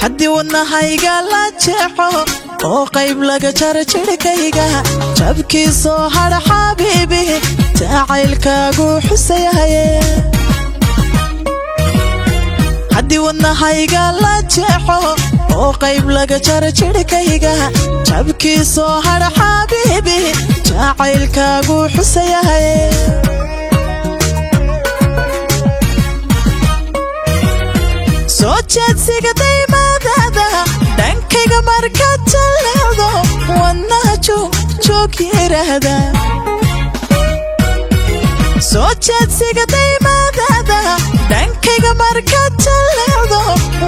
haddii wadnahayga la jeexo oo qayb laga jaro jidhkayga jabkiisoo hadha xabiibi jacaylkaagu xusayahaye haddii wadnahayga la jeexo oo qayb laga jaro jidhkayga jabkiisoo hadha xabiibi jacaylkaagu xusayahaye soo jeedsiga daymaadaada dhankayga markaad jaleecdo wadnaha joog yiraahda soo jeedsiga daymaadaada dhankayga markaad jaleecdo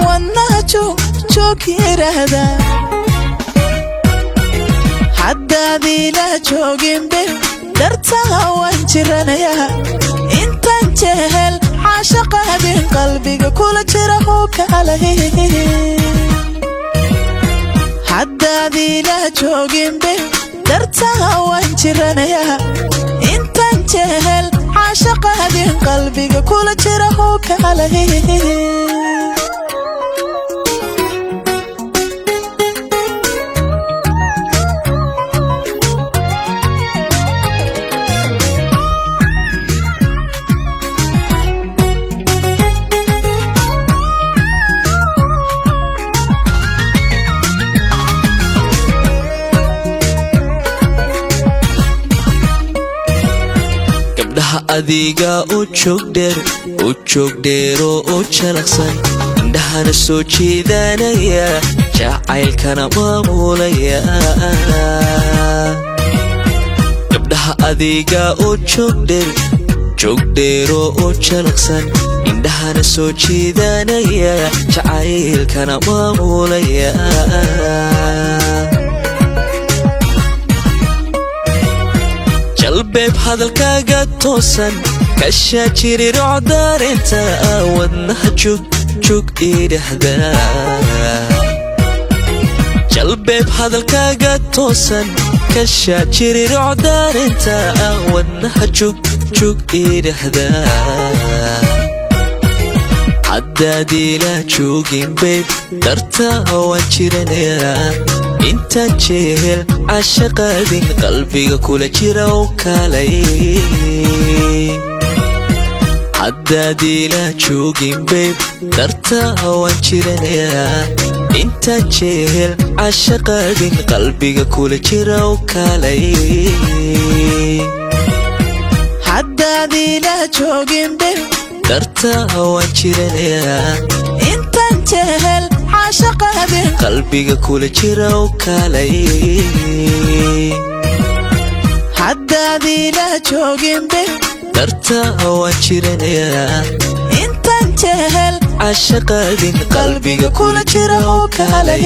wadnaha joog yiraahda haddaadii la jooginbe dartaha waan jiranayaa intaan jehel caashaqaadin qalbiga kula jira hoo kalahe haddaadii la jooginbe dartaha waan jiranayaa intaan jehel caashaqaadin qalbiga kula jira hoo kalahe adiga u joog dheero oo jalaqsan indhahana soo jeedanaya jacaylkana maamulaya gabdhaha adiga u joog dheero oo jalaqsan indhahana soo jeedanaya jacaylkana maamulaya jalbeeb hadalkaaga toosan kashaa jirirooc daareenta wadnaha joog idhahda jalbeeb hadalkaaga toosan kashaa jirirooc daareenta wadnaha joog idhahda haddaadii la joogin beeb dartaa waan jiranayaa intaan jehel caashaqaadin qalbiga kula jira oo kalay haddaadii la joogin beeb dartaa waan jiranayaa intaan jehel caashaqaadin qalbiga kula jira oo kalay haddaadii la joogin beeb dartaa waan jiranayaa intaan jehel caashaqaadin qalbiga kula jira oo kalay haddaadii la jooginbe dartaa waan jiranayaa intaan jehel caashaqaadin qalbiga kula jira oo kalay